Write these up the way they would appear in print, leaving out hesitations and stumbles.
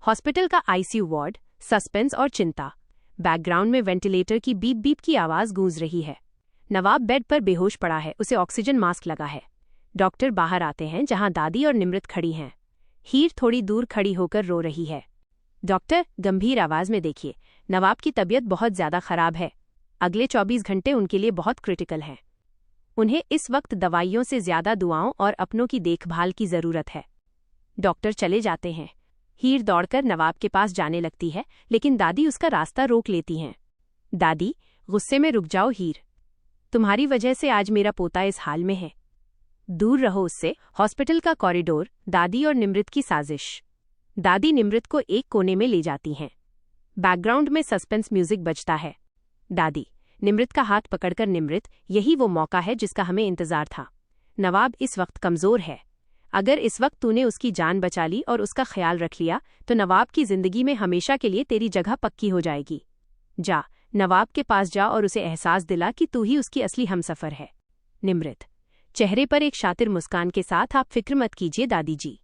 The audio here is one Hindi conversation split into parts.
हॉस्पिटल का आईसीयू वार्ड, सस्पेंस और चिंता। बैकग्राउंड में वेंटिलेटर की बीप बीप की आवाज गूंज रही है। नवाब बेड पर बेहोश पड़ा है, उसे ऑक्सीजन मास्क लगा है। डॉक्टर बाहर आते हैं जहां दादी और निमृत खड़ी हैं। हीर थोड़ी दूर खड़ी होकर रो रही है। डॉक्टर गंभीर आवाज में, देखिए, नवाब की तबीयत बहुत ज्यादा खराब है। अगले 24 घंटे उनके लिए बहुत क्रिटिकल हैं। उन्हें इस वक्त दवाइयों से ज्यादा दुआओं और अपनों की देखभाल की जरूरत है। डॉक्टर चले जाते हैं। हीर दौड़कर नवाब के पास जाने लगती है, लेकिन दादी उसका रास्ता रोक लेती हैं। दादी, गुस्से में रुक जाओ हीर, तुम्हारी वजह से आज मेरा पोता इस हाल में है। दूर रहो उससे। हॉस्पिटल का कॉरिडोर, दादी और निमृत की साजिश। दादी निमृत को एक कोने में ले जाती हैं। बैकग्राउंड में सस्पेंस म्यूजिक बजता है। दादी निमृत का हाथ पकड़कर, निमृत, यही वो मौका है जिसका हमें इंतजार था। नवाब इस वक्त कमजोर है। अगर इस वक्त तूने उसकी जान बचा ली और उसका ख्याल रख लिया तो नवाब की जिंदगी में हमेशा के लिए तेरी जगह पक्की हो जाएगी। जा, नवाब के पास जा और उसे एहसास दिला कि तू ही उसकी असली हमसफर है। निमृत चेहरे पर एक शातिर मुस्कान के साथ, आप फिक्र मत कीजिए दादी जी।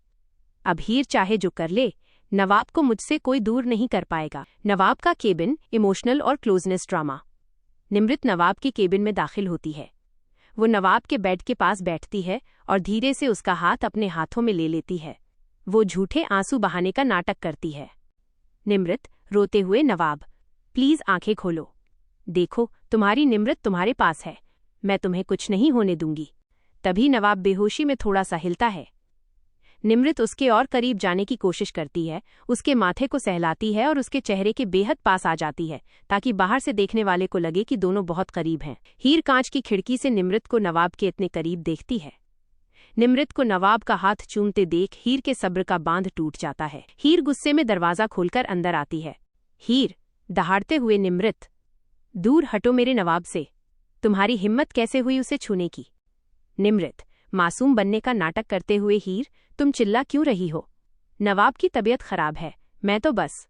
अब हीर चाहे जो कर ले, नवाब को मुझसे कोई दूर नहीं कर पाएगा। नवाब का केबिन, इमोशनल और क्लोजनेस ड्रामा। निमृत नवाब की केबिन में दाखिल होती है। वो नवाब के बेड के पास बैठती है और धीरे से उसका हाथ अपने हाथों में ले लेती है। वो झूठे आंसू बहाने का नाटक करती है। निमृत रोते हुए, नवाब प्लीज आंखें खोलो, देखो तुम्हारी निमृत तुम्हारे पास है, मैं तुम्हें कुछ नहीं होने दूंगी। तभी नवाब बेहोशी में थोड़ा सा हिलता है। निमृत उसके और करीब जाने की कोशिश करती है, उसके माथे को सहलाती है और उसके चेहरे के बेहद पास आ जाती है, ताकि बाहर से देखने वाले को लगे कि दोनों बहुत करीब हैं। हीर कांच की खिड़की से निमृत को नवाब के इतने करीब देखती है। निमृत को नवाब का हाथ चूमते देख हीर के सब्र का बांध टूट जाता है। हीर गुस्से में दरवाजा खोलकर अंदर आती है। हीर दहाड़ते हुए, निमृत दूर हटो मेरे नवाब से, तुम्हारी हिम्मत कैसे हुई उसे छूने की। निमृत मासूम बनने का नाटक करते हुए, हीर तुम चिल्ला क्यों रही हो, नवाब की तबीयत खराब है, मैं तो बस।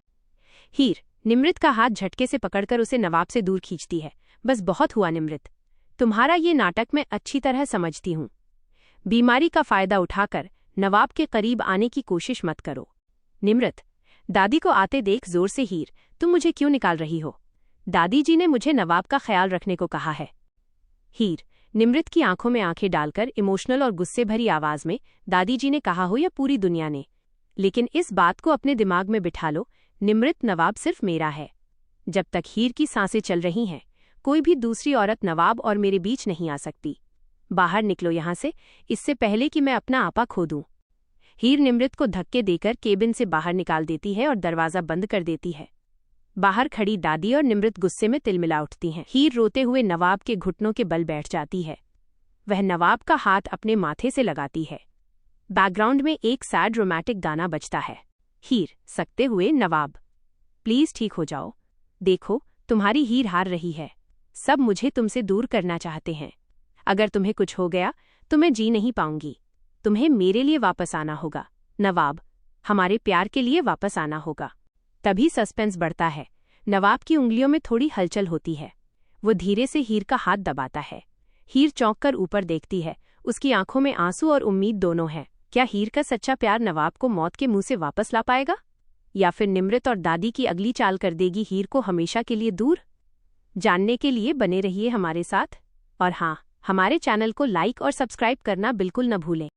हीर निमृत का हाथ झटके से पकड़कर उसे नवाब से दूर खींचती है। बस बहुत हुआ निमृत, तुम्हारा ये नाटक मैं अच्छी तरह समझती हूँ। बीमारी का फायदा उठाकर नवाब के करीब आने की कोशिश मत करो। निमृत दादी को आते देख जोर से, हीर तुम मुझे क्यों निकाल रही हो, दादी जी ने मुझे नवाब का ख्याल रखने को कहा है। हीर निमृत की आंखों में आंखें डालकर इमोशनल और गुस्से भरी आवाज में, दादी जी ने कहा हो या पूरी दुनिया ने, लेकिन इस बात को अपने दिमाग में बिठा लो, निमृत नवाब सिर्फ मेरा है। जब तक हीर की सांसें चल रही हैं, कोई भी दूसरी औरत नवाब और मेरे बीच नहीं आ सकती। बाहर निकलो यहां से, इससे पहले कि मैं अपना आपा खो दूं। हीर निमृत को धक्के देकर केबिन से बाहर निकाल देती है और दरवाजा बंद कर देती है। बाहर खड़ी दादी और निमृत गुस्से में तिलमिला उठती हैं। हीर रोते हुए नवाब के घुटनों के बल बैठ जाती है। वह नवाब का हाथ अपने माथे से लगाती है। बैकग्राउंड में एक सैड रोमांटिक गाना बजता है। हीर सकते हुए, नवाब प्लीज ठीक हो जाओ, देखो तुम्हारी हीर हार रही है, सब मुझे तुमसे दूर करना चाहते हैं। अगर तुम्हें कुछ हो गया तो मैं जी नहीं पाऊंगी, तुम्हें मेरे लिए वापस आना होगा नवाब, हमारे प्यार के लिए वापस आना होगा। तभी सस्पेंस बढ़ता है। नवाब की उंगलियों में थोड़ी हलचल होती है। वो धीरे से हीर का हाथ दबाता है। हीर चौंक कर ऊपर देखती है। उसकी आंखों में आंसू और उम्मीद दोनों है। क्या हीर का सच्चा प्यार नवाब को मौत के मुंह से वापस ला पाएगा, या फिर निमृत और दादी की अगली चाल कर देगी हीर को हमेशा के लिए दूर? जानने के लिए बने रहिए हमारे साथ, और हाँ, हमारे चैनल को लाइक और सब्सक्राइब करना बिल्कुल न भूलें।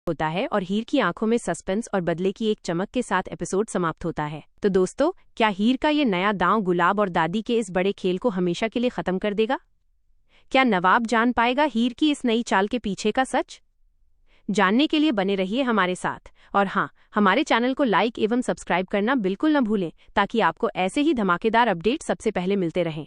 होता है और हीर की आंखों में सस्पेंस और बदले की एक चमक के साथ एपिसोड समाप्त होता है। तो दोस्तों, क्या हीर का ये नया दांव गुलाब और दादी के इस बड़े खेल को हमेशा के लिए खत्म कर देगा? क्या नवाब जान पाएगा हीर की इस नई चाल के पीछे का सच? जानने के लिए बने रहिए हमारे साथ, और हाँ, हमारे चैनल को लाइक एवं सब्सक्राइब करना बिल्कुल न भूलें, ताकि आपको ऐसे ही धमाकेदार अपडेट सबसे पहले मिलते रहें।